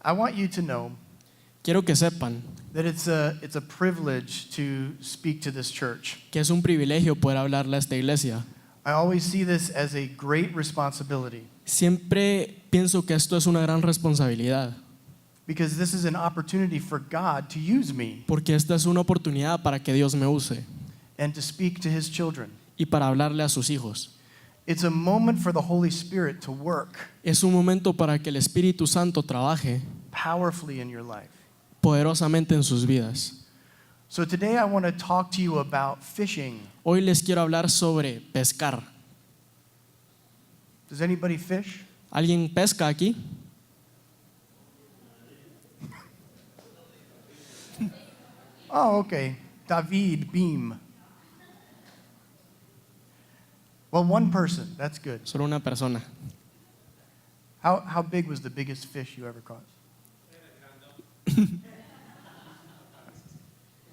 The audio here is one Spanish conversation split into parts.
I want you to know Quiero que sepan that it's a privilege to speak to this church. que es un privilegio poder hablarle a esta iglesia. I always see this as a great responsibility Siempre pienso que esto es una gran responsabilidad, because this is an opportunity for God to use me porque esta es una oportunidad para que Dios me use and to speak to His children. y para hablarle a sus hijos. It's a moment for the Holy Spirit to work Es un momento para que el Espíritu Santo trabaje powerfully in your life. poderosamente en sus vidas. So today I want to talk to you about fishing. Hoy les quiero hablar sobre pescar. Does anybody fish? ¿Alguien pesca aquí? Oh, okay. David Beam. Well, one person. That's good. Solo una persona. How big was the biggest fish you ever caught?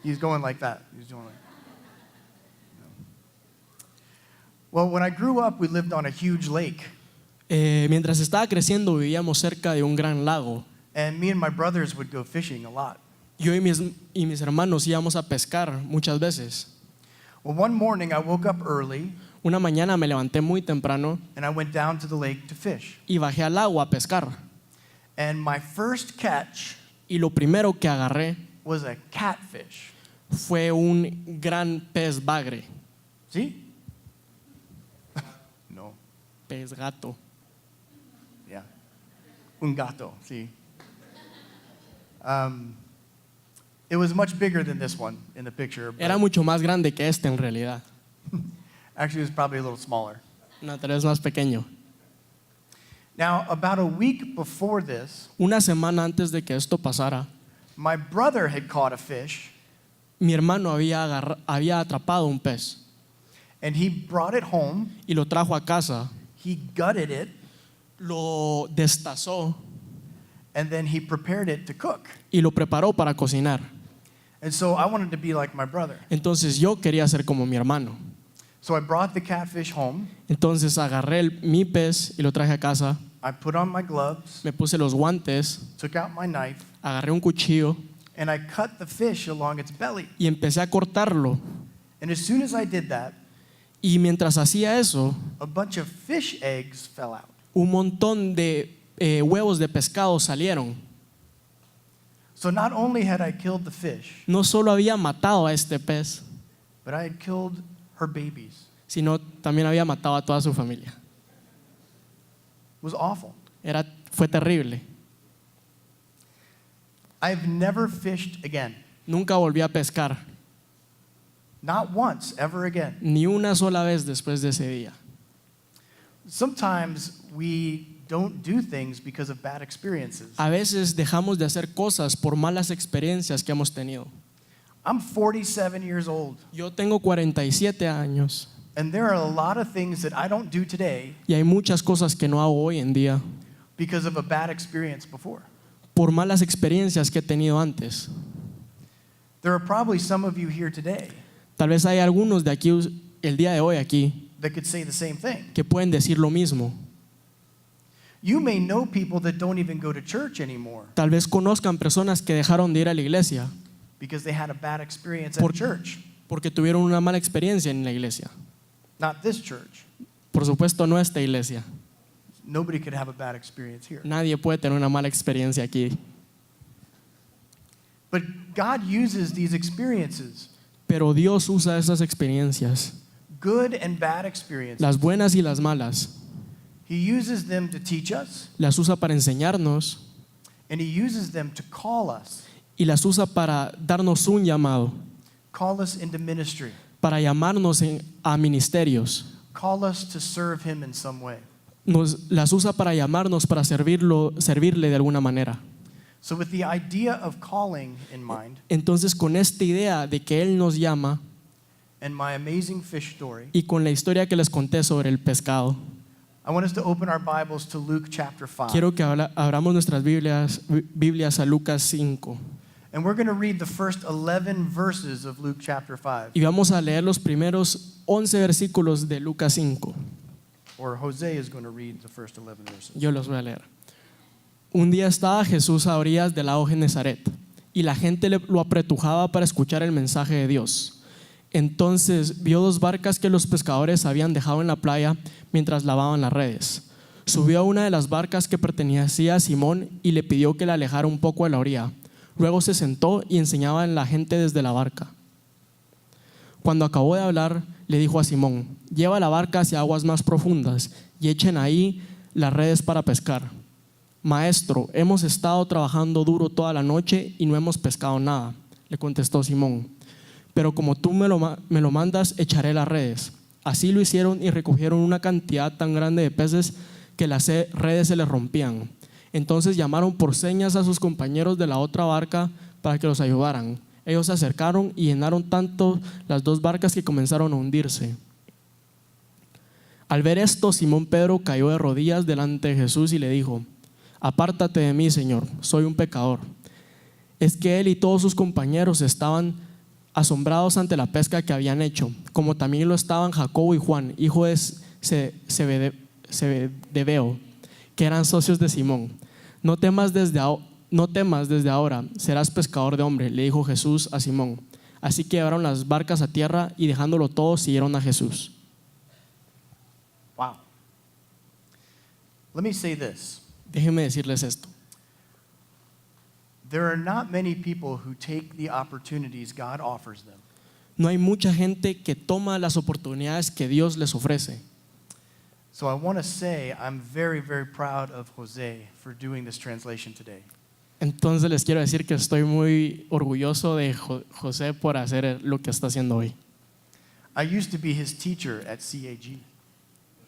He's going like that. He's doing like. Well, when I grew up, we lived on a huge lake, Mientras estaba creciendo vivíamos cerca de un gran lago. and me and my brothers would go fishing a lot. Yo y mis hermanos íbamos a pescar muchas veces. Well, one morning I woke up early Una mañana me levanté muy temprano and I went down to the lake to fish. y bajé al agua a pescar. And my first catch Y lo primero que agarré was a catfish. fue un gran pez bagre, See? No. pez gato. Yeah. Un gato, see. It was much bigger than this one in the picture. But Era mucho más grande que este en realidad. actually, it was probably a little smaller. No, tal vez más pequeño. Now, about a week before this, Una semana antes de que esto pasara, my brother had caught a fish, mi hermano había atrapado un pez and he brought it home. y lo trajo a casa, He gutted it, lo destazó and then he prepared it to cook. y lo preparó para cocinar. And so I wanted to be like my brother. Entonces yo quería ser como mi hermano. So I brought the catfish home. Entonces agarré mi pez y lo traje a casa, I put on my gloves, me puse los guantes, took out my knife, agarré un cuchillo and I cut the fish along its belly. y empecé a cortarlo. And as soon as I did that, Y mientras hacía eso, a bunch of fish eggs fell out. un montón de huevos de pescado salieron. So not only had I killed the fish, No solo había matado a este pez, but I had killed her babies. sino también había matado a toda su familia. It was awful. Fue terrible. I've never fished again. Nunca volví a pescar, Not once, ever again. ni una sola vez después de ese día. Sometimes we don't do things because of bad experiences. A veces dejamos de hacer cosas por malas experiencias que hemos tenido. I'm 47 years old, Yo tengo 47 años and there are a lot of things that I don't do today y hay muchas cosas que no hago hoy en día because of a bad experience before. por malas experiencias que he tenido antes. There are probably some of you here today Tal vez hay algunos de aquí, el día de hoy aquí, that could say the same thing. que pueden decir lo mismo. You may know people that don't even go to church anymore Tal vez conozcan personas que dejaron de ir a la iglesia because they had a bad experience Por- at church. porque tuvieron una mala experiencia en la iglesia. Not this church. Por supuesto, no esta iglesia. Nobody could have a bad experience here. Nadie puede tener una mala experiencia aquí. But God uses these experiences, Pero Dios usa esas experiencias, good and bad experiences. las buenas y las malas. He uses them to teach us, Las usa para enseñarnos and He uses them to call us y las usa para darnos un llamado, call us into ministry, para llamarnos a ministerios. call us to serve Him in some way. Las usa para llamarnos, para servirle de alguna manera. So with the idea of calling in mind Entonces, con esta idea de que Él nos llama and my amazing fish story, y con la historia que les conté sobre el pescado, I want us to open our Bibles to Luke chapter 5. quiero que abramos nuestras Biblias a Lucas 5 And we're going to read the first 11 verses of Luke chapter 5. y vamos a leer los primeros 11 versículos de Lucas 5. Or Jose is going to read the first 11 verses. Yo los voy a leer. Un día estaba Jesús a orillas del lago Genesaret y la gente lo apretujaba para escuchar el mensaje de Dios. Entonces vio dos barcas que los pescadores habían dejado en la playa mientras lavaban las redes. Subió a una de las barcas que pertenecía a Simón y le pidió que la alejara un poco de la orilla. Luego se sentó y enseñaba a la gente desde la barca. Cuando acabó de hablar, le dijo a Simón: lleva la barca hacia aguas más profundas y echen ahí las redes para pescar. Maestro, hemos estado trabajando duro toda la noche y no hemos pescado nada, le contestó Simón. Pero como tú me lo mandas, echaré las redes. Así lo hicieron y recogieron una cantidad tan grande de peces que las redes se les rompían. Entonces llamaron por señas a sus compañeros de la otra barca para que los ayudaran. Ellos se acercaron y llenaron tanto las dos barcas que comenzaron a hundirse. Al ver esto, Simón Pedro cayó de rodillas delante de Jesús y le dijo: apártate de mí, Señor, soy un pecador. Es que él y todos sus compañeros estaban asombrados ante la pesca que habían hecho, como también lo estaban Jacobo y Juan, hijo de Zebedeo, que eran socios de Simón. No temas desde ahora, serás pescador de hombres, le dijo Jesús a Simón. Así que llevaron las barcas a tierra y dejándolo todo siguieron a Jesús. Wow. Let me say this. Déjenme decirles esto. There are not many people who take the opportunities God offers them. No hay mucha gente que toma las oportunidades que Dios les ofrece. So I want to say I'm very, very proud of Jose for doing this translation today. Entonces les quiero decir que estoy muy orgulloso de José por hacer lo que está haciendo hoy. I used to be his teacher at CAG,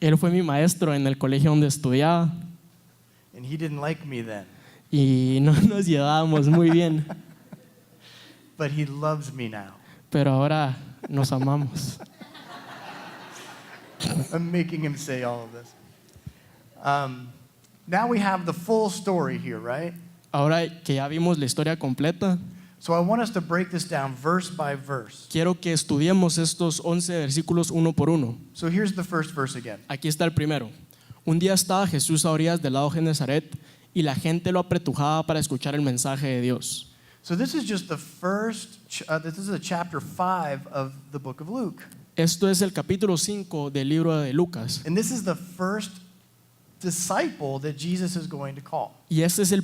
Él fue mi maestro en el colegio donde estudiaba and he didn't like me then, y no nos llevábamos muy bien, but he loves me now. pero ahora nos amamos. I'm making him say all of this. Now we have the full story here, right? Ahora que ya vimos la historia completa, So I want us to break this down verse by verse. quiero que estudiemos estos 11 versículos uno por uno. So here's the first verse again. Aquí está el primero. Un día estaba Jesús a orillas del lago Genesaret y la gente lo apretujaba para escuchar el mensaje de Dios. So this is just the first, this is a chapter 5 of the book of Luke. Esto es el capítulo 5 del libro de Lucas. And this is the first disciple that Jesus is going to call. Y este es al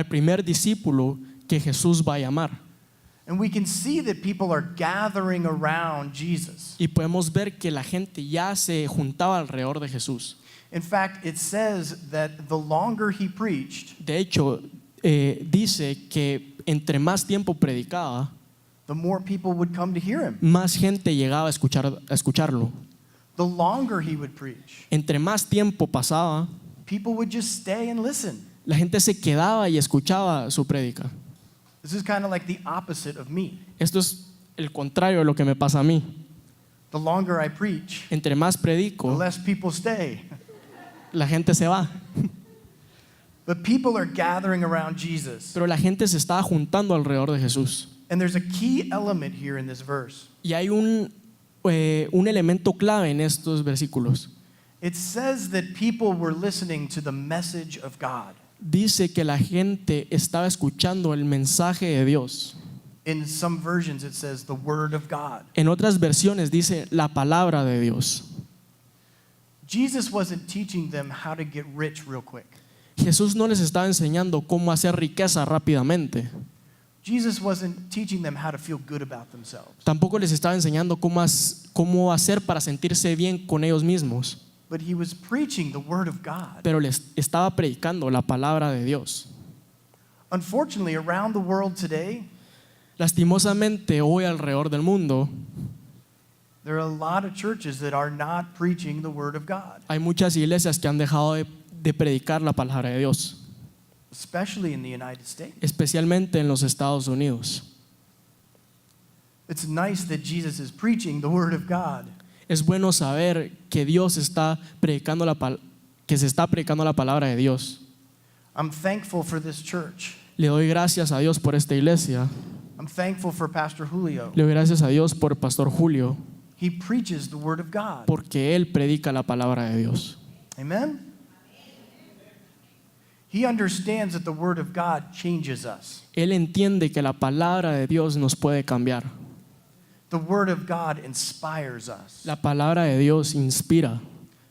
primer discípulo que Jesús va a llamar. And we can see that people are gathering around Jesus. Y podemos ver que la gente ya se juntaba alrededor de Jesús. In fact, it says that the longer he preached, De hecho, dice que entre más tiempo predicaba, the more people would come to hear him. más gente llegaba a escucharlo. The longer he would preach, Entre más tiempo pasaba, people would just stay and listen. la gente se quedaba y escuchaba su prédica. This is kind of like the opposite of me. Esto es el contrario de lo que me pasa a mí. The longer I preach, Entre más the predico, less people stay. la gente se va. But people are gathering around Jesus. Pero la gente se estaba juntando alrededor de Jesús. And there's a key element here in this verse. Y hay un elemento clave en estos versículos. It says that people were listening to the message of God. Dice que la gente estaba escuchando el mensaje de Dios. In some versions, it says the word of God. En otras versiones dice la palabra de Dios. Jesus wasn't teaching them how to get rich real quick. Jesús no les estaba enseñando cómo hacer riqueza rápidamente. Jesus wasn't teaching them how to feel good about themselves. Tampoco les estaba enseñando cómo hacer para sentirse bien con ellos mismos. But he was preaching the word of God. Pero les estaba predicando la palabra de Dios. Unfortunately, around the world today, Lastimosamente, hoy alrededor del mundo there are a lot of churches that are not preaching the word of God, hay muchas iglesias que han dejado de predicar la palabra de Dios, especially in the United States. especialmente en los Estados Unidos. It's nice that Jesus is preaching the word of God. Es bueno saber que Dios está predicando que se está predicando la palabra de Dios. I'm thankful for this church. Le doy gracias a Dios por esta iglesia. I'm thankful for Pastor Julio. Le doy gracias a Dios por Pastor Julio, He preaches the word of God. porque él predica la palabra de Dios. Amen? He understands that the Word of God changes us. Él entiende que la palabra de Dios nos puede cambiar. The Word of God inspires us. La palabra de Dios inspira.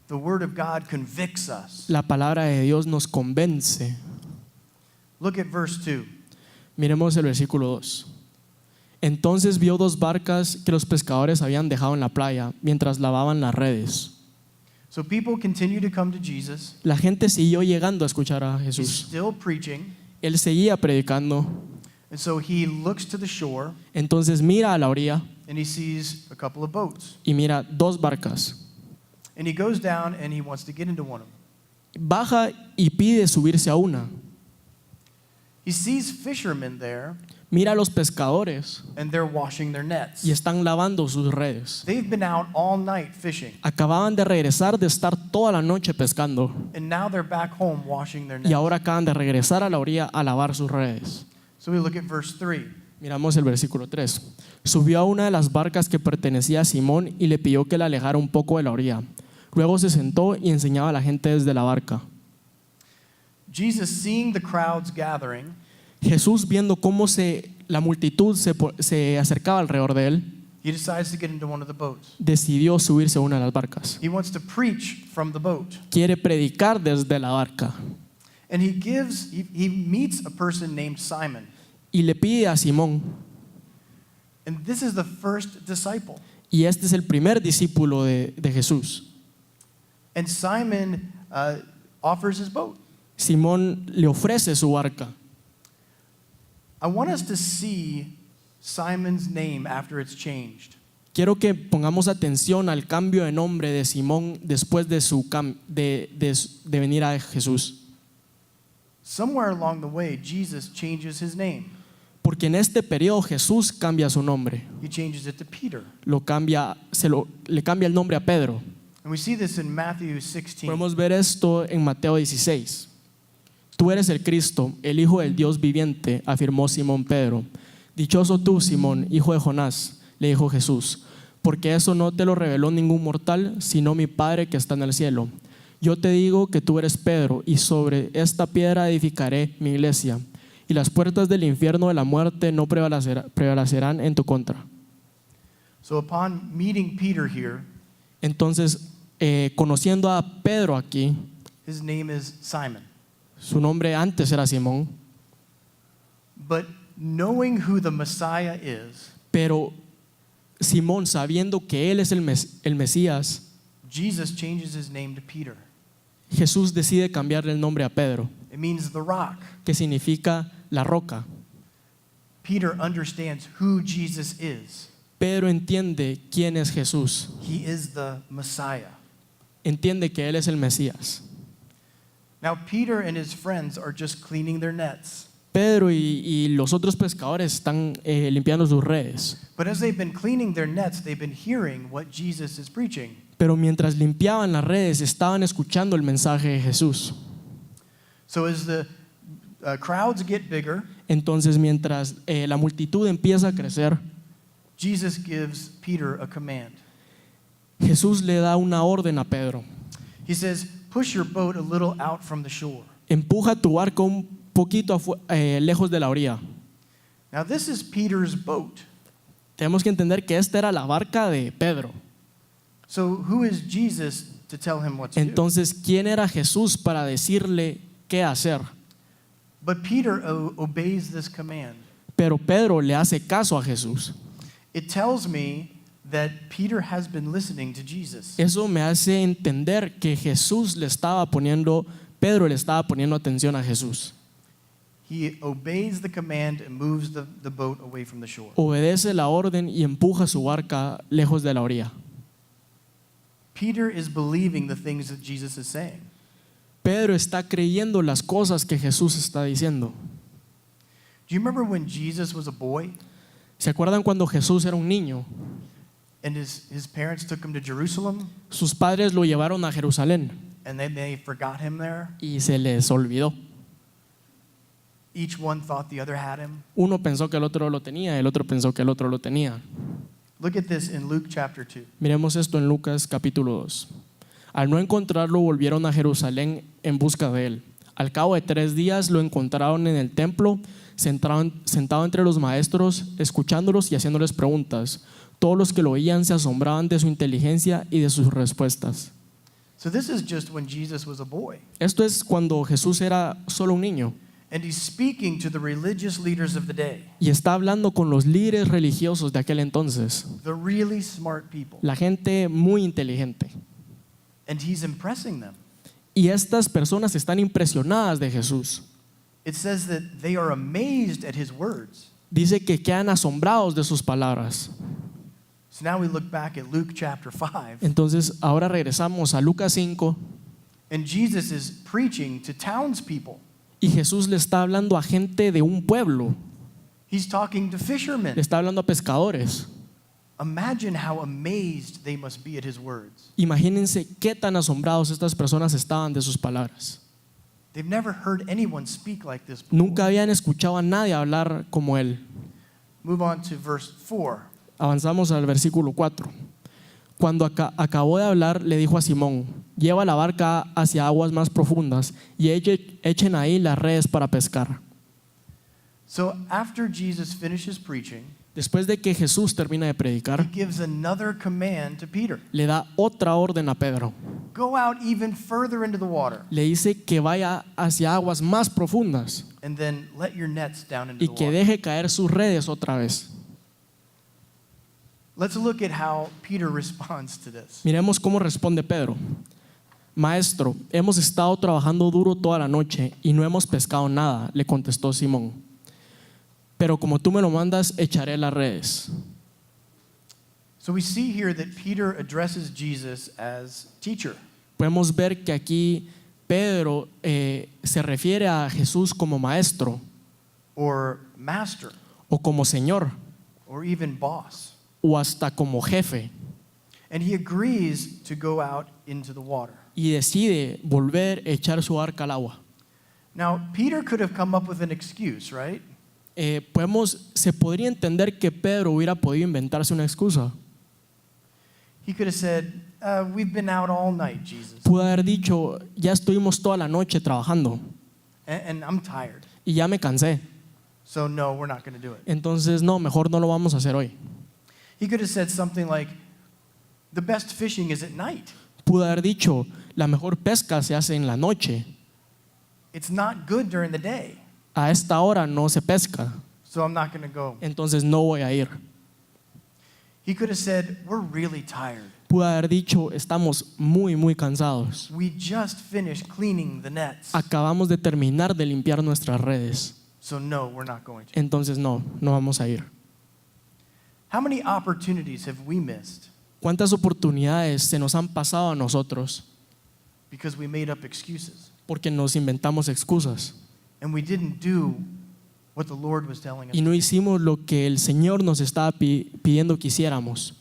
The Word of God convicts us. La palabra de Dios nos convence. Look at verse 2. Miremos el versículo 2. Entonces vio 2 barcas que los pescadores habían dejado en la playa mientras lavaban las redes. So people continue to come to Jesus. La gente siguió llegando a escuchar a He's Jesús. still preaching. Él seguía predicando. And so he looks to the shore Entonces mira a la orilla and he sees a couple of boats. y mira 2 barcas. And he goes down and he wants to get into one of them. Baja y pide subirse a una. He sees fishermen there Mira a los pescadores and they're washing their nets. y están lavando sus redes. They've been out all night fishing Acababan de regresar de estar toda la noche pescando and now they're back home washing their y nets. ahora acaban de regresar a la orilla a lavar sus redes. So we look at verse 3. Miramos el versículo 3. Subió a una de las barcas que pertenecía a Simón y le pidió que la alejara un poco de la orilla. Luego se sentó y enseñaba a la gente desde la barca. Jesus, seeing the crowds gathering, Jesús, viendo cómo la multitud se acercaba alrededor de él, he decides to get into one of the boats. decidió subirse a una de las barcas. He wants to preach from the boat. Quiere predicar desde la barca And he meets a person named Simon. y le pide a Simón, And this is the first disciple. y este es el primer discípulo de Jesús. And Simon offers his boat. Simón le ofrece su barca. I want us to see Simon's name after it's changed. Quiero que pongamos atención al cambio de nombre de Simón después de venir a Jesús. Somewhere along the way, Jesus changes his name. Porque en este periodo Jesús cambia su nombre. He changes it to Peter. Le cambia el nombre a Pedro. And we see this in Matthew 16. Podemos ver esto en Mateo 16. Tú eres el Cristo, el Hijo del Dios viviente, afirmó Simón Pedro. Dichoso tú, Simón, hijo de Jonás, le dijo Jesús, porque eso no te lo reveló ningún mortal, sino mi Padre que está en el cielo. Yo te digo que tú eres Pedro, y sobre esta piedra edificaré mi iglesia, y las puertas del infierno de la muerte no prevalecerán en tu contra. So upon meeting Peter here, Entonces, conociendo a Pedro aquí, his name is Simon. su nombre antes era Simón, But knowing who the Messiah is, pero Simón, sabiendo que él es el Mesías, Jesus changes his name to Peter. Jesús decide cambiarle el nombre a Pedro, It means the rock. que significa la roca. Peter understands who Jesus is. Pedro entiende quién es Jesús, He is the Messiah. entiende que él es el Mesías. Now, Peter and his friends are just cleaning their nets. Pedro y los otros pescadores están limpiando sus redes, But as they've been cleaning their nets, they've been hearing what Jesus is preaching. pero mientras limpiaban las redes estaban escuchando el mensaje de Jesús. So as the crowds get bigger, Entonces, mientras la multitud empieza a crecer, Jesus gives Peter a command. Jesús le da una orden a Pedro. He says, push your boat a little out from the shore. Empuja tu barco un poquito lejos de la orilla. Now, this is Peter's boat. Tenemos que entender que esta era la barca de Pedro. So who is Jesus to tell him what to do? Entonces, ¿quién era Jesús para decirle qué hacer? But Peter obeys this command. Pero Pedro le hace caso a Jesús. It tells me that Peter has been listening to Jesus. Eso me hace entender que Pedro le estaba poniendo atención a Jesús. He obeys the command and moves the boat away from the shore. Obedece la orden y empuja su barca lejos de la orilla. Peter is believing the things that Jesus is saying. Pedro está creyendo las cosas que Jesús está diciendo. Do you remember when Jesus was a boy ¿Se acuerdan cuando Jesús era un niño? and his parents took him to Jerusalem Sus padres lo llevaron a Jerusalén and then they forgot him there? y se les olvidó. Each one thought the other had him. Uno pensó que el otro lo tenía, el otro pensó que el otro lo tenía. Look at this in Luke chapter 2. Miremos esto en Lucas capítulo 2. Al no encontrarlo, volvieron a Jerusalén en busca de él. Al cabo de 3 días lo encontraron en el templo, sentado entre los maestros, escuchándolos y haciéndoles preguntas. Todos los que lo oían se asombraban de su inteligencia y de sus respuestas. So this is just when Jesus was a boy. Esto es cuando Jesús era solo un niño And he's speaking to the religious leaders of the day, y está hablando con los líderes religiosos de aquel entonces, the really smart people. la gente muy inteligente. And he's impressing them. Y estas personas están impresionadas de Jesús. It says that they are amazed at his words. Dice que quedan asombrados de sus palabras. So now we look back at Luke chapter 5, Entonces ahora regresamos a Lucas 5 and Jesus is preaching to townspeople. y Jesús le está hablando a gente de un pueblo, He's talking to fishermen. le está hablando a pescadores. Imagine how amazed they must be at his words. Imagínense qué tan asombrados estas personas estaban de sus palabras. They've never heard anyone speak like this before. Nunca habían escuchado a nadie hablar como él. Move on to verse 4. Avanzamos al versículo 4. Cuando acabó de hablar, le dijo a Simón: lleva la barca hacia aguas más profundas y echen ahí las redes para pescar. So after Jesus finishes preaching, Después de que Jesús termina de he predicar, gives another command to Peter. le da otra orden a Pedro. Go out even further into the water, Le dice que vaya hacia aguas más profundas and then let your nets down into y the que water. deje caer sus redes otra vez. Let's look at how Peter responds to this. Miremos cómo responde Pedro. Maestro, hemos estado trabajando duro toda la noche y no hemos pescado nada, le contestó Simón. Pero como tú me lo mandas, echaré las redes. So we see here that Peter addresses Jesus as teacher. Podemos ver que aquí Pedro se refiere a Jesús como maestro Or master, o como señor or even boss. o hasta como jefe, And he agrees to go out into the water. y decide volver a echar su arca al agua. Now, Peter could have come up with an excuse, right? Se podría entender que Pedro hubiera podido inventarse una excusa. He could have said, we've been out all night, Jesus, Pudo haber dicho: ya estuvimos toda la noche trabajando and I'm tired. y ya me cansé, So no, we're not going to do it. entonces no, mejor no lo vamos a hacer hoy. He could have said something like, the best fishing is at night. Pudo haber dicho: la mejor pesca se hace en la noche, It's not good during the day, a esta hora no se pesca, so I'm not going to go. entonces no voy a ir. He could have said, we're really tired. Pudo haber dicho: estamos muy cansados, We just finished cleaning the nets. acabamos de terminar de limpiar nuestras redes, So no, we're not going to. entonces no vamos a ir. How many opportunities have we missed ¿Cuántas oportunidades se nos han pasado a nosotros because we made up excuses porque nos inventamos excusas and we didn't do what the Lord was telling us? y no hicimos lo que el Señor nos estaba pidiendo que hiciéramos?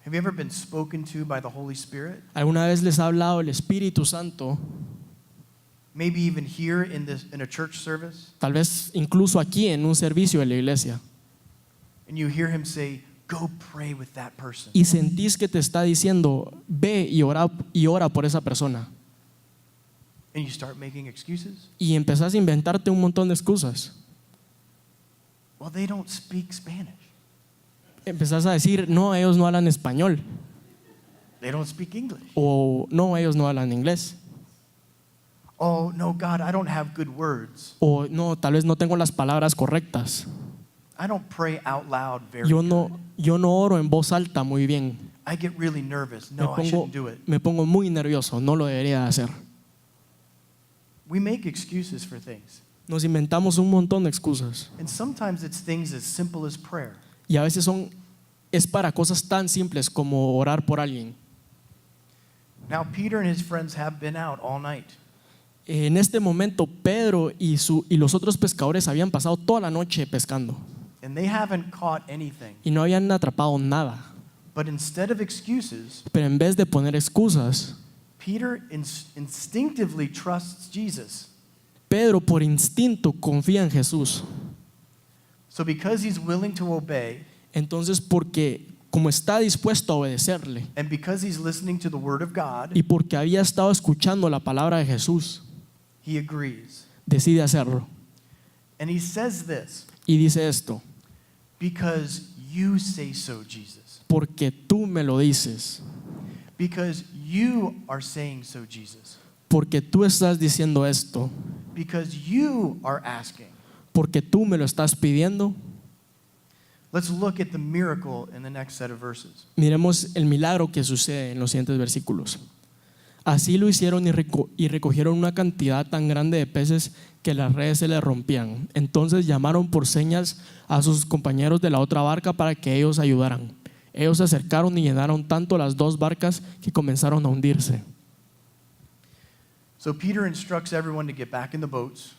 Have you ever been spoken to by the Holy Spirit? ¿Alguna vez les ha hablado el Espíritu Santo? Maybe even here in a church service, Tal vez incluso aquí en un servicio de la iglesia, and you hear him say, go pray with that person. y sentís que te está diciendo: ve y ora por esa persona, And you start making excuses? y empezás a inventarte un montón de excusas. Well, they don't speak Spanish. Empezás a decir: no, ellos no hablan español, They don't speak English. o no, ellos no hablan inglés, Oh, no, God, I don't have good words. o no, tal vez no tengo las palabras correctas. I don't pray out loud very Yo good. no oro en voz alta muy bien. I get really nervous. No, I shouldn't do it. Me pongo muy nervioso, no lo debería de hacer. We make excuses for things. Nos inventamos un montón de excusas, And sometimes it's things as simple as prayer. y a veces es para cosas tan simples como orar por alguien. Now, Peter and his friends have been out all night. En este momento Pedro y los otros pescadores habían pasado toda la noche pescando And they haven't caught anything. y no habían atrapado nada. But instead of excuses, Pero en vez de poner excusas, Peter instinctively trusts Jesus. Pedro por instinto confía en Jesús. So because he's willing to obey, Entonces, porque como está dispuesto a obedecerle and because he's listening to the word of God, y porque había estado escuchando la palabra de Jesús, he agrees. decide hacerlo. And he says this, Y dice esto: because you say so, Jesus. porque tú me lo dices, Because you are saying so, Jesus. porque tú estás diciendo esto, Because you are asking. porque tú me lo estás pidiendo. Let's look at the miracle in the next set of verses. Miremos el milagro que sucede en los siguientes versículos. Así lo hicieron y recogieron una cantidad tan grande de peces que las redes se les rompían. Entonces llamaron por señas a sus compañeros de la otra barca para que ellos ayudaran. Ellos se acercaron y llenaron tanto las dos barcas que comenzaron a hundirse. So Peter instructs everyone to get back in the boats,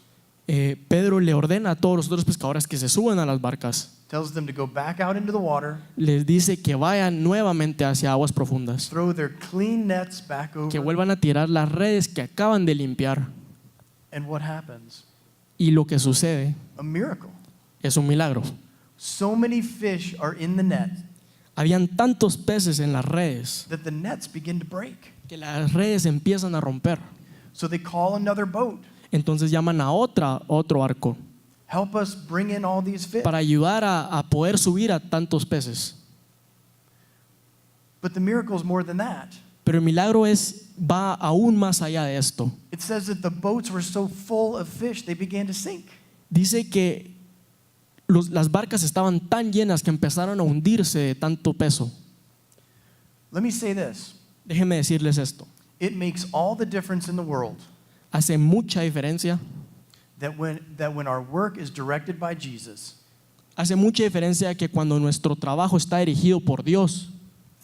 Pedro le ordena a todos los otros pescadores que se suban a las barcas. tells them to go back out into the water, Les dice que vayan nuevamente hacia aguas profundas, throw their clean nets back que over. vuelvan a tirar las redes que acaban de limpiar. And what happens? Y lo que sucede A miracle. es un milagro. So many fish are in the net Habían tantos peces en las redes that the nets begin to break. que las redes empiezan a romper. So they call another boat. Entonces llaman a otro barco Help us bring in all these fish. para ayudar a poder subir a tantos peces. But the miracle is more than that. Pero el milagro va aún más allá de esto. It says that the boats were so full of fish they began to sink. Dice que las barcas estaban tan llenas que empezaron a hundirse de tanto peso. Let me say this. Déjenme decirles esto. It makes all the difference in the world Hace mucha diferencia. that when our work is directed by Jesus, Hace mucha diferencia que cuando nuestro trabajo está dirigido por Dios,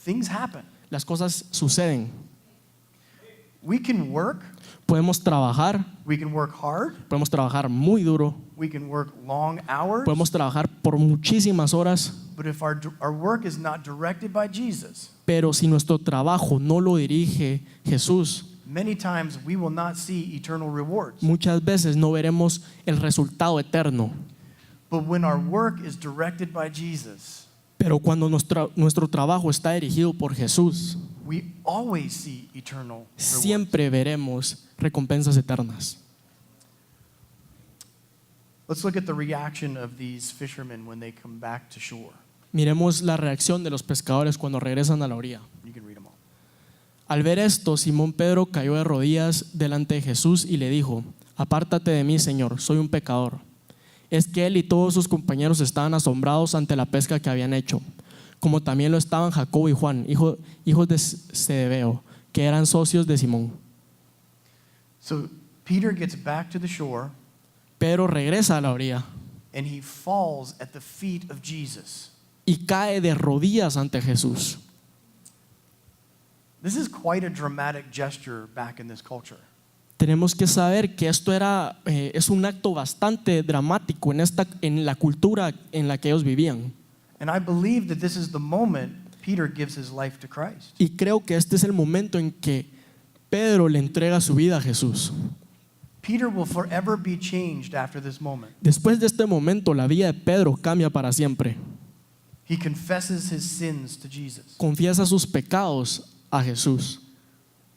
things happen. las cosas suceden. We can work, Podemos trabajar podemos trabajar muy duro, we can work long hours, podemos trabajar por muchísimas horas, but if our work is not directed by Jesus, pero si nuestro trabajo no lo dirige Jesús, many times we will not see eternal rewards. muchas veces no veremos el resultado eterno. But when our work is directed by Jesus, Pero cuando nuestro trabajo está dirigido por Jesús, we always see eternal rewards. siempre veremos recompensas eternas. Let's look at the reaction of these fishermen when they come back to shore. Miremos la reacción de los pescadores cuando regresan a la orilla. You can read them all. Al ver esto, Simón Pedro cayó de rodillas delante de Jesús y le dijo: apártate de mí, Señor, soy un pecador. Es que él y todos sus compañeros estaban asombrados ante la pesca que habían hecho, como también lo estaban Jacobo y Juan, hijos de Zebedeo, que eran socios de Simón. So Peter gets back to the shore Pedro regresa a la orilla and he falls at the feet of Jesus. y cae de rodillas ante Jesús. This is quite a dramatic gesture back in this culture. Tenemos que saber que esto es un acto bastante dramático en la cultura en la que ellos vivían. And I believe that this is the moment Peter gives his life to Christ. Y creo que este es el momento en que Pedro le entrega su vida a Jesús. Peter will forever be changed after this moment. Después de este momento, la vida de Pedro cambia para siempre. He confesses his sins to Jesus. Confiesa sus pecados a Jesús.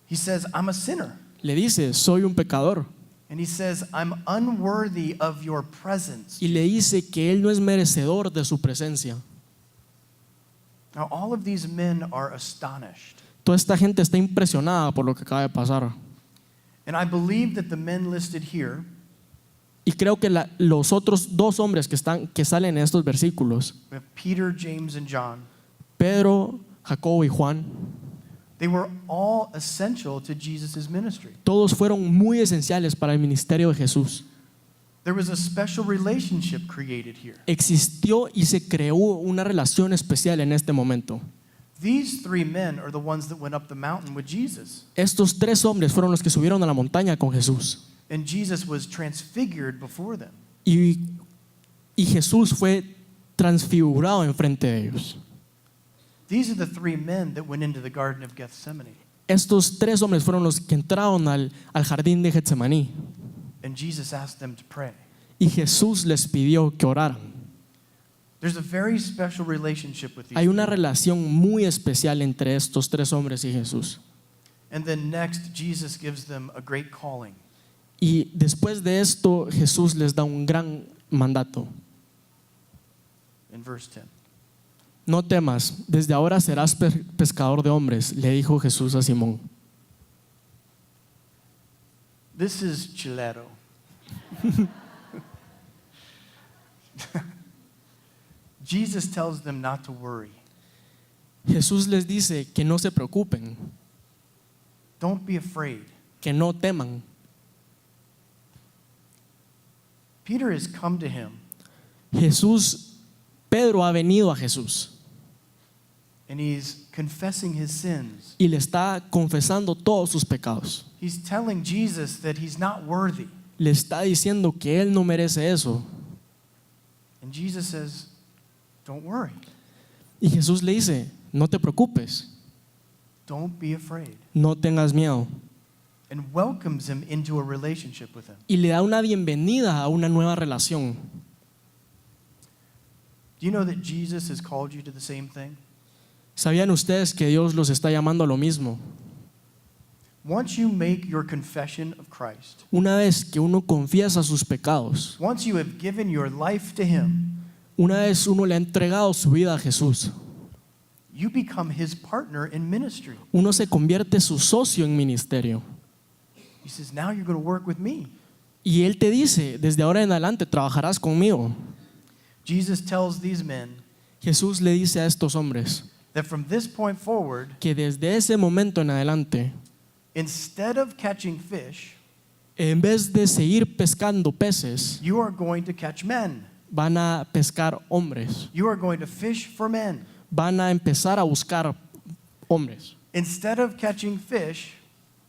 He says, I'm a sinner. Le dice: soy un pecador. And he says, I'm unworthy of your presence. Y le dice que él no es merecedor de su presencia. Now, all of these men are astonished. Toda esta gente está impresionada por lo que acaba de pasar. And I believe that the men listed here Y creo que los otros dos hombres que salen en estos versículos, we have Peter, James, and John. Pedro, Jacobo y Juan, They were all essential to Jesus' ministry. todos fueron muy esenciales para el ministerio de Jesús. There was a special relationship created here. Existió y se creó una relación especial en este momento. These three men are the ones that went up the mountain with Jesus. Estos tres hombres fueron los que subieron a la montaña con Jesús. And Jesus was transfigured before them. Y Jesús fue transfigurado enfrente de ellos. These are the three men that went into the Garden of Gethsemane. Estos tres hombres fueron los que entraron al jardín de Getsemaní. And Jesus asked them to pray. Y Jesús les pidió que oraran. There's a very special relationship with these Hay una people. relación muy especial entre estos tres hombres y Jesús. And then next, Jesus gives them a great calling. Y después de esto, Jesús les da un gran mandato. In verse 10. No temas, desde ahora serás pescador de hombres, le dijo Jesús a Simón. This is chilero. Jesus tells them not to worry. Jesús les dice que no se preocupen, Don't be afraid. que no teman. Peter has come to him Pedro ha venido a Jesús and he's confessing his sins. y le está confesando todos sus pecados. He's telling Jesus that he's not worthy. Le está diciendo que él no merece eso. And Jesus says, don't worry. Y Jesús le dice, no te preocupes, Don't be afraid. no tengas miedo. And welcomes him into a relationship with him. Y le da una bienvenida a una nueva relación. Do you know that Jesus has called you to the same thing? ¿Sabían ustedes que Dios los está llamando a lo mismo? Once you make your confession of Christ, Una vez que uno confiesa sus pecados, once you have given your life to him, una vez uno le ha entregado su vida a Jesús, you become his partner in ministry. uno se convierte su socio en ministerio. He says, now you're going to work with me. Y Él te dice, desde ahora en adelante trabajarás conmigo. Jesus tells these men Jesús le dice a estos hombres that from this point forward, que desde ese momento en adelante, instead of catching fish, en vez de seguir pescando peces, you are going to catch men. van a pescar hombres. You are going to fish for men. Van a empezar a buscar hombres. Instead of catching fish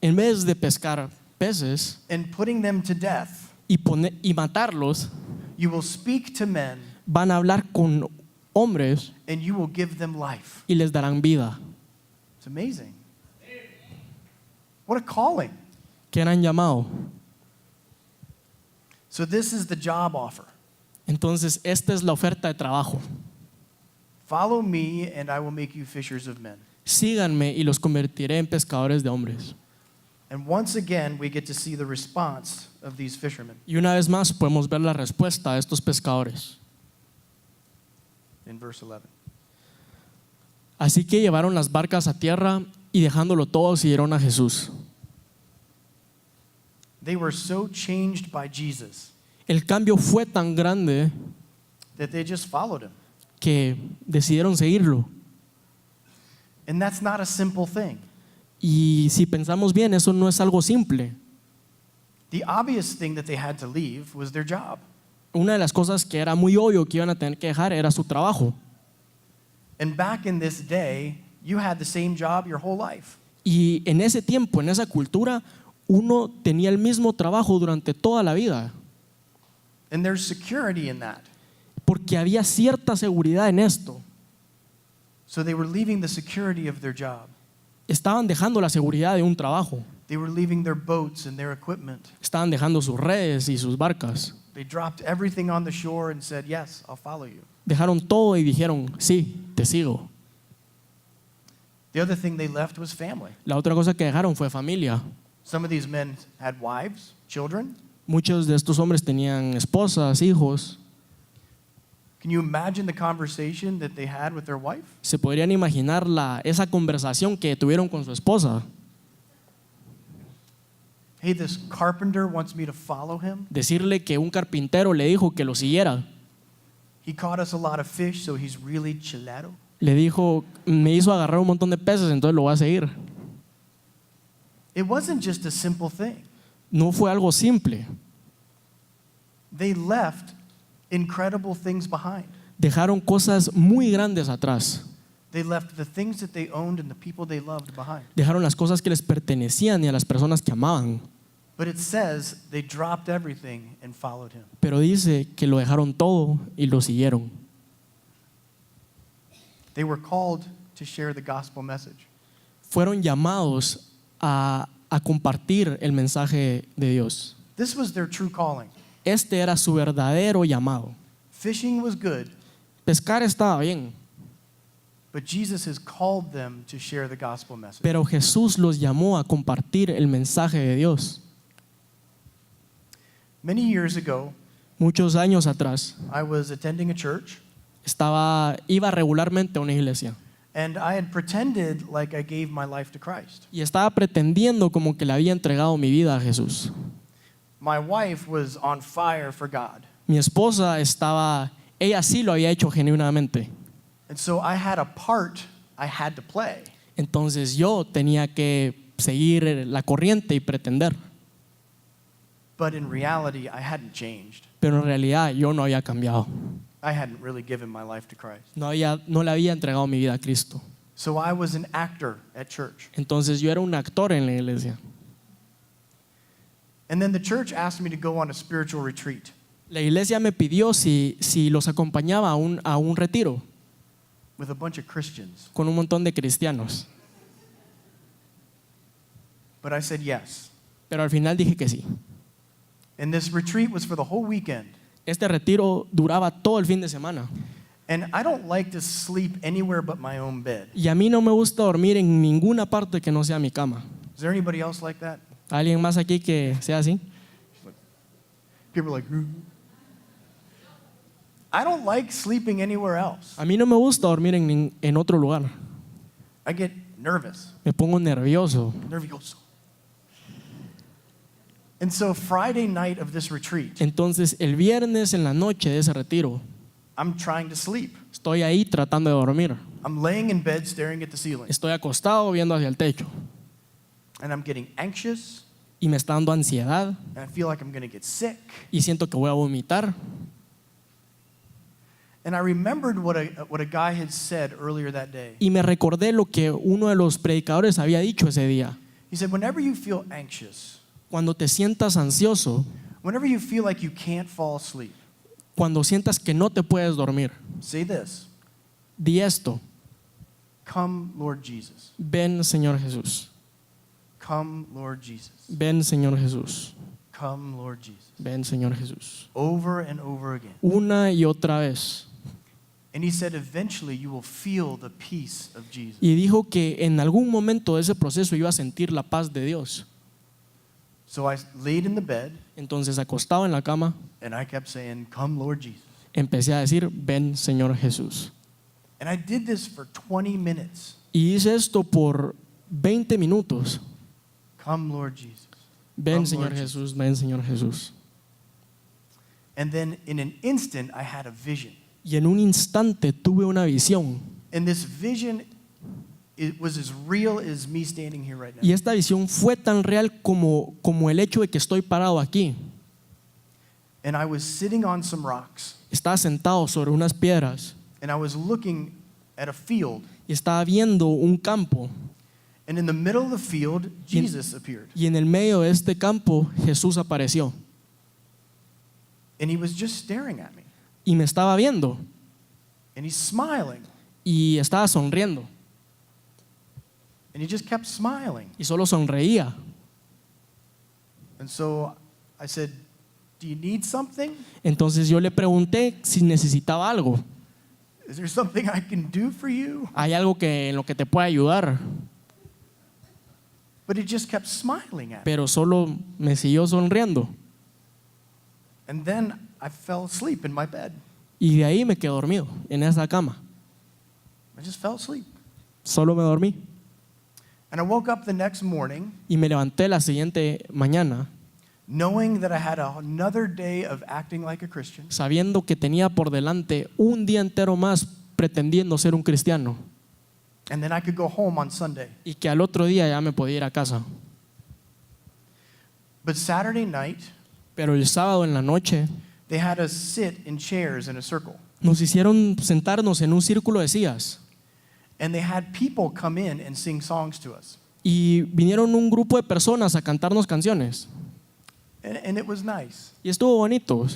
En vez de pescar peces and putting them to death, y matarlos, you will speak to men van a hablar con hombres and you will give them life. y les darán vida. It's amazing. What a calling. ¿Qué han llamado? So this is the job offer. Entonces, esta es la oferta de trabajo. Follow me and I will make you fishers of men. Síganme y los convertiré en pescadores de hombres. And once again, we get to see the response of these fishermen Y una vez más podemos ver la respuesta de estos pescadores. in verse 11. Así que llevaron las barcas a tierra y dejándolo todo siguieron a Jesús. They were so changed by Jesus El cambio fue tan grande that they just followed him. que decidieron seguirlo. And that's not a simple thing. Y si pensamos bien, eso no es algo simple. The obvious thing that they had to leave was their job. Una de las cosas que era muy obvio que iban a tener que dejar era su trabajo. And back in this day, you had the same job your whole life. Y en ese tiempo, en esa cultura, uno tenía el mismo trabajo durante toda la vida, And there's security in that. porque había cierta seguridad en esto. So they were leaving the security of their job. Estaban dejando la seguridad de un trabajo, They were leaving their boats and their equipment. estaban dejando sus redes y sus barcas. They dropped everything on the shore and said, yes, I'll follow you. Dejaron todo y dijeron, sí, te sigo. The other thing they left was family. La otra cosa que dejaron fue familia. Some of these men had wives, children. Muchos de estos hombres tenían esposas, hijos. Can you imagine the conversation that they had with their wife? Se podrían imaginar esa conversación que tuvieron con su esposa. Hey, this carpenter wants me to follow him. Decirle que un carpintero le dijo que lo siguiera. He caught us a lot of fish, so he's really chilero. Le dijo, me hizo agarrar un montón de peces, entonces lo voy a seguir. It wasn't just a simple thing. No fue algo simple. They left incredible things behind. Dejaron cosas muy grandes atrás. They left the things that they owned and the people they loved behind. Dejaron las cosas que les pertenecían y a las personas que amaban. But it says they dropped everything and followed him. Pero dice que lo dejaron todo y lo siguieron. They were called to share the gospel message. Fueron llamados a compartir el mensaje de Dios. This was their true calling. Este era su verdadero llamado. Fishing was good, Pescar estaba bien, but Jesus has called them to share the gospel message. pero Jesús los llamó a compartir el mensaje de Dios. Many years ago, Muchos años atrás I was attending a church, iba regularmente a una iglesia and I had pretended like I gave my life to Christ. y estaba pretendiendo como que le había entregado mi vida a Jesús. My wife was on fire for God, Mi esposa ella sí lo había hecho genuinamente. and so I had a part I had to play. Entonces yo tenía que seguir la corriente y pretender, But in reality, I hadn't changed. pero en realidad yo no había cambiado. I hadn't really given my life to Christ. No le había entregado mi vida a Cristo. So I was an actor at church. Entonces yo era un actor en la iglesia. And then the church asked me to go on a spiritual retreat. La iglesia me pidió si los acompañaba a un retiro With a bunch of Christians. con un montón de cristianos. But I said yes. Pero al final dije que sí. And this retreat was for the whole weekend. Este retiro duraba todo el fin de semana. And I don't like to sleep anywhere but my own bed. Y a mí no me gusta dormir en ninguna parte que no sea mi cama. Is there anybody else like that? ¿Alguien más aquí que sea así? People are like, "Ooh." I don't like sleeping anywhere else. A mí no me gusta dormir en otro lugar. I get nervous. Me pongo nervioso. Nervioso. And so Friday night of this retreat, Entonces el viernes en la noche de ese retiro, I'm trying to sleep. estoy ahí tratando de dormir. I'm laying in bed staring at the ceiling. Estoy acostado viendo hacia el techo And I'm getting anxious. y me está dando ansiedad And I feel like I'm going to get sick. y siento que voy a vomitar. And I remembered what a guy had said earlier that day. Y me recordé lo que uno de los predicadores había dicho ese día. He said, whenever you feel anxious, Cuando te sientas ansioso, whenever you feel like you can't fall asleep, cuando sientas que no te puedes dormir, say this: di esto: come, Lord Jesus. ven, Señor Jesús. Come, Lord Jesus. Ven, Señor Jesús. Come, Lord Jesus. Ven, Señor Jesús. Over and over again. Una y otra vez. And he said, eventually you will feel the peace of Jesus. Y dijo que en algún momento de ese proceso iba a sentir la paz de Dios. So I laid in the bed Entonces, acostado en la cama, and I kept saying, come, Lord Jesus. empecé a decir: ven, Señor Jesús. And I did this for 20 minutes. Y hice esto por 20 minutos. Come, Lord Jesus. Ven, Come, Señor Lord Jesus. Jesús, ven, Señor Jesús. And then in an instant, I had a vision. Y en un instante tuve una visión. And this vision, it was as real as me standing here right now. Y esta visión fue tan real como el hecho de que estoy parado aquí. And I was sitting on some rocks, Estaba sentado sobre unas piedras and I was looking at a field. y estaba viendo un campo. And in the middle of the field, Jesus appeared. Y en el medio de este campo Jesús apareció And he was just staring at me. y me estaba viendo And he's smiling. y estaba sonriendo And he just kept smiling. y solo sonreía. And so I said, do you need something? Entonces yo le pregunté si necesitaba algo. Is there something I can do for you? ¿Hay algo en lo que te pueda ayudar? But he just kept smiling at me. Pero solo me siguió sonriendo. And then I fell asleep in my bed. Y de ahí me quedé dormido en esa cama. I just fell asleep. Solo me dormí. And I woke up the next morning Y me levanté la siguiente mañana knowing that I had another day of acting like a Christian. sabiendo que tenía por delante un día entero más pretendiendo ser un cristiano And then I could go home on Sunday. y que al otro día ya me podía ir a casa. But Saturday night, Pero el sábado en la noche they had us sit in chairs in a circle. nos hicieron sentarnos en un círculo de sillas And they had people come in and sing songs to us. y vinieron un grupo de personas a cantarnos canciones And it was nice. y estuvo bonito.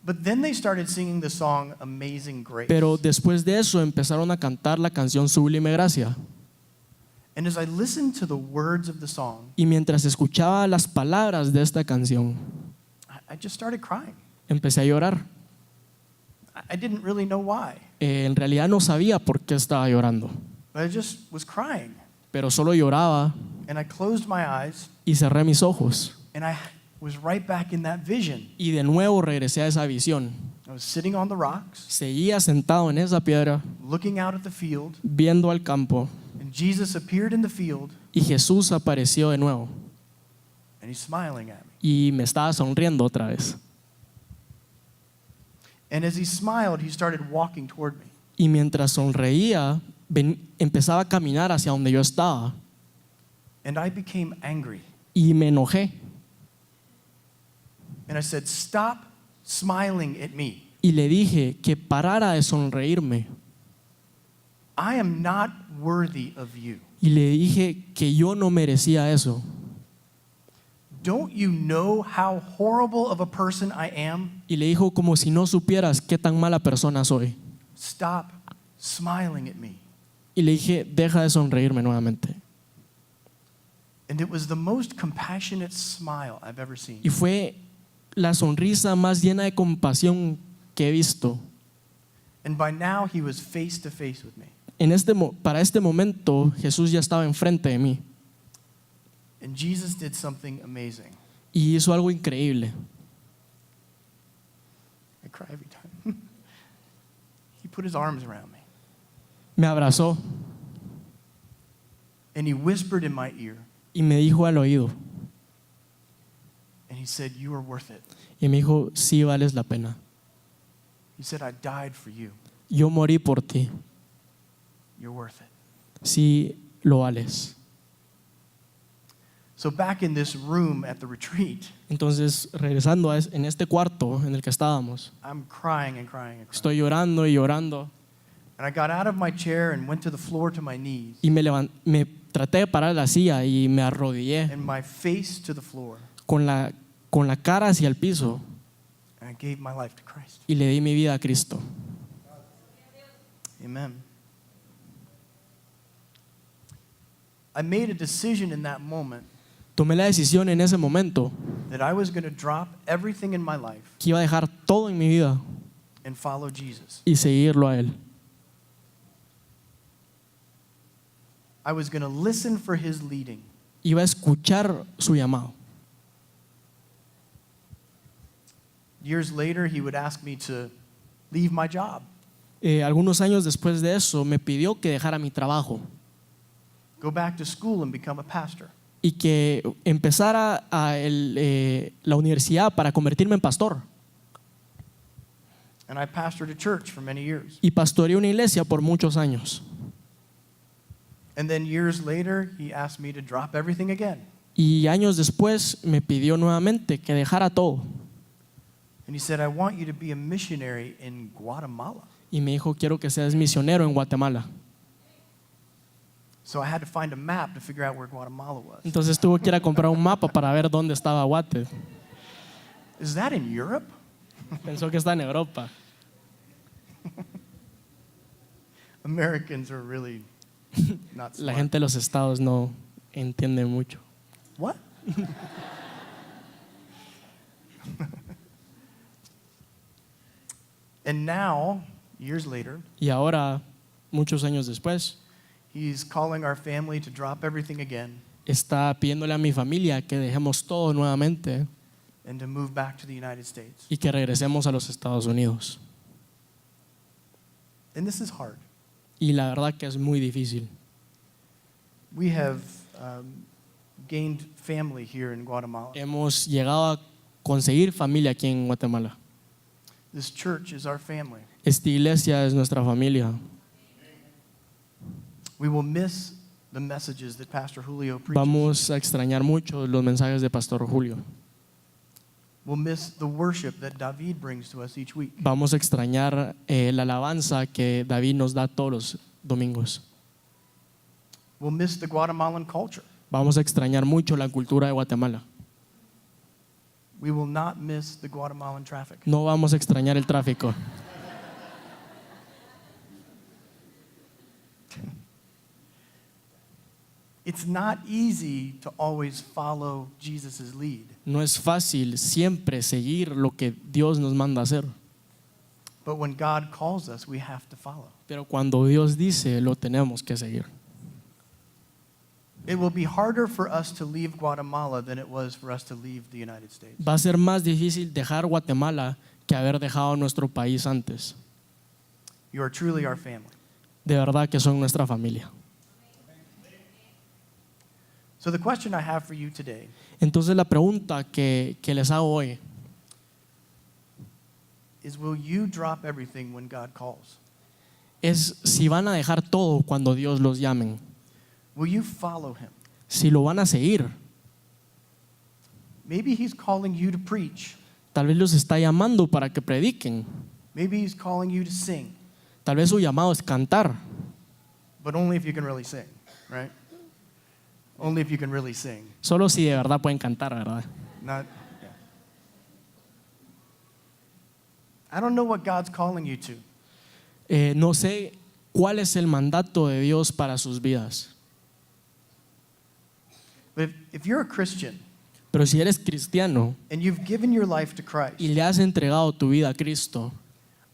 But then they started singing the song Amazing Grace. Pero después de eso empezaron a cantar la canción Sublime Gracia. And as I listened to the words of the song, Y mientras escuchaba las palabras de esta canción, I just started crying. empecé a llorar. I didn't really know why, En realidad no sabía por qué estaba llorando, but I just was crying. pero solo lloraba And I closed my eyes, y cerré mis ojos. and I was right back in that vision. Y de nuevo regresé a esa visión. I was sitting on the rocks, Seguía sentado en esa piedra, looking out at the field, viendo al campo, and Jesus appeared in the field, y Jesús apareció de nuevo and he's smiling at me. y me estaba sonriendo otra vez. And as he smiled, he started walking toward me. Y mientras sonreía, empezaba a caminar hacia donde yo estaba And I became angry. y me enojé. And I said, "Stop smiling at me. Y le dije que parara de sonreírme. I am not worthy of you. Y le dije que yo no merecía eso. Don't you know how horrible of a person I am? Y le dijo como si no supieras qué tan mala persona soy. Stop smiling at me." Y le dije, deja de sonreírme nuevamente. And it was the most compassionate smile I've ever seen. Y fue la sonrisa más llena de compasión que he visto. And by now he was face to face with me. Para este momento, Jesús ya estaba enfrente de mí And Jesus did something amazing. y hizo algo increíble. I cry every time. He put his arms around me Me abrazó and he whispered in my ear y me dijo al oído. and he said, "You are worth it." Y me dijo, sí vales la pena. He said, "I died for you. Yo morí por ti. You're worth it." Sí lo vales. So back in this room at the retreat, Entonces, regresando en este cuarto en el que estábamos, I'm crying and crying and crying. estoy llorando y llorando. And I got out of my chair and went to the floor to my knees Y me traté de parar de la silla y me arrodillé and my face to the floor. con la cara hacia el piso And I gave my life to Christ. y le di mi vida a Cristo. Amen. I made a decision in that moment Tomé la decisión en ese momento that I was going to drop everything in my life que iba a dejar todo en mi vida and follow Jesus. y seguirlo a Él. I was going to listen for his leading. Iba a escuchar su llamado. Years later, he would ask me to leave my job, Algunos años después de eso me pidió que dejara mi trabajo go back to school and become a pastor. y que empezara la universidad para convertirme en pastor. And I pastored a church for many years. Y pastoreé una iglesia por muchos años. And then years later, he asked me to drop everything again. Y años después me pidió nuevamente que dejara todo. And he said, "I want you to be a missionary in Guatemala." Y me dijo, quiero que seas misionero en Guatemala. So I had to find a map to figure out where Guatemala was. Entonces tuve que ir a comprar un mapa para ver dónde estaba Guate. Is that in Europe? Pensó que está en Europa. Americans are really not La smart. gente de los estados no entiende mucho. What? And now, years later, Y ahora, muchos años después, he's calling our family to drop everything again está pidiéndole a mi familia que dejemos todo nuevamente and to move back to the United States. y que regresemos a los Estados Unidos. And this is hard. Y la verdad que es muy difícil. We have gained family here in Guatemala. Hemos llegado a conseguir familia aquí en Guatemala. This church is our family. Esta iglesia es nuestra familia. We will miss the messages that Pastor Julio preaches. Vamos a extrañar mucho los mensajes de Pastor Julio. We'll miss the worship that David brings to us each week. Vamos a extrañar la alabanza que David nos da todos los domingos. We'll miss the Guatemalan culture. Vamos a extrañar mucho la cultura de Guatemala. We will not miss the Guatemalan traffic. No vamos a extrañar el tráfico. It's not easy to always follow Jesus' lead. No es fácil siempre seguir lo que Dios nos manda hacer. But when God calls us, we have to follow. Pero cuando Dios dice, lo tenemos que seguir. It will be harder for us to leave Guatemala than it was for us to leave the United States. Va a ser más difícil dejar Guatemala que haber dejado nuestro país antes. You are truly our family. De verdad que son nuestra familia. So the question I have for you today Entonces la pregunta que les hago hoy is, will you drop everything when God calls? es si van a dejar todo cuando Dios los llame, Will you follow him? si lo van a seguir. Maybe he's calling you to preach. Tal vez los está llamando para que prediquen. Maybe he's calling you to sing, Tal vez su llamado es cantar, but only if you can really sing, right? Only if you can really sing. solo si de verdad pueden cantar, ¿verdad? Not, yeah. I don't know what God's calling you to. No sé cuál es el mandato de Dios para sus vidas. But if you're a Christian Pero si eres cristiano and you've given your life to Christ, y le has entregado tu vida a Cristo,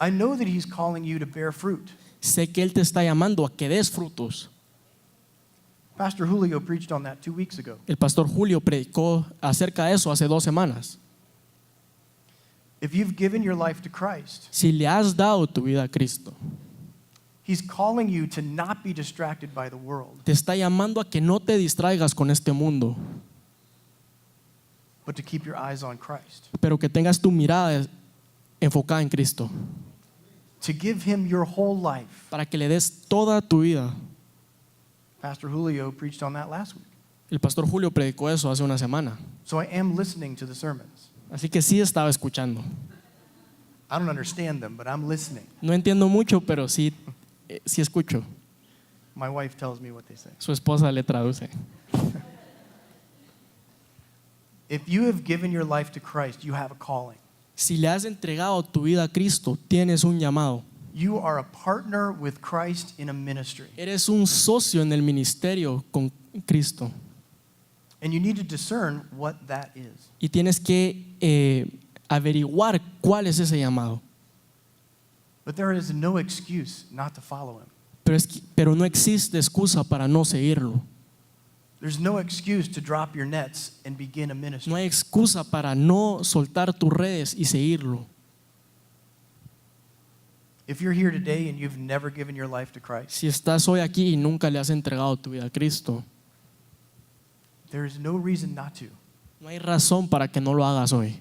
I know that he's calling you to bear fruit. sé que Él te está llamando a que des frutos. Pastor Julio preached on that 2 weeks ago. El pastor Julio predicó acerca de eso hace 2 semanas. If you've given your life to Christ, Si le has dado tu vida a Cristo, he's calling you to not be distracted by the world, te está llamando a que no te distraigas con este mundo, but to keep your eyes on Christ. pero que tengas tu mirada enfocada en Cristo, To give him your whole life. para que le des toda tu vida. Pastor Julio preached on that last week. El pastor Julio predicó eso hace una semana, So I am listening to the sermons. así que sí estaba escuchando. I don't understand them, but I'm listening. No entiendo mucho, pero sí escucho. My wife tells me what they say. Su esposa le traduce. If you have given your life to Christ, you have a calling. Si le has entregado tu vida a Cristo, tienes un llamado. You are a partner with Christ in a ministry. Eres un socio en el ministerio con Cristo And you need to discern what that is. y tienes que averiguar cuál es ese llamado. But there is no excuse not to follow him. Pero no existe excusa para no seguirlo. There's no excuse to drop your nets and begin a ministry. No hay excusa para no soltar tus redes y seguirlo. If you're here today and you've never given your life to Christ, Si estás hoy aquí y nunca le has entregado tu vida a Cristo, there is no reason not to. no hay razón para que no lo hagas hoy.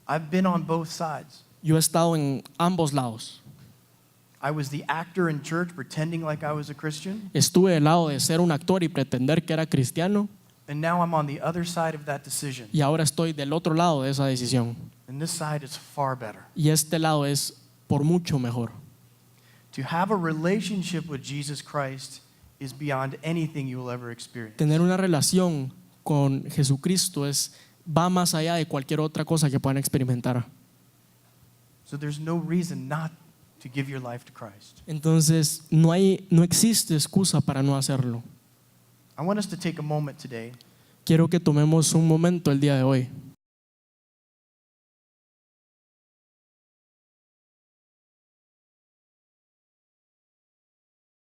I've been on both sides. Yo he estado en ambos lados. I was the actor in church pretending like I was a Christian, Estuve del lado de ser un actor y pretender que era cristiano, and now I'm on the other side of that decision. y ahora estoy del otro lado de esa decisión. And this side is far better. Y este lado es por mucho mejor. To have a relationship with Jesus Christ is beyond anything you will ever experience. Tener una relación con Jesucristo va más allá de cualquier otra cosa que puedan experimentar. So there's no reason not to give your life to Christ. Entonces no existe excusa para no hacerlo. I want us to take a moment today Quiero que tomemos un momento el día de hoy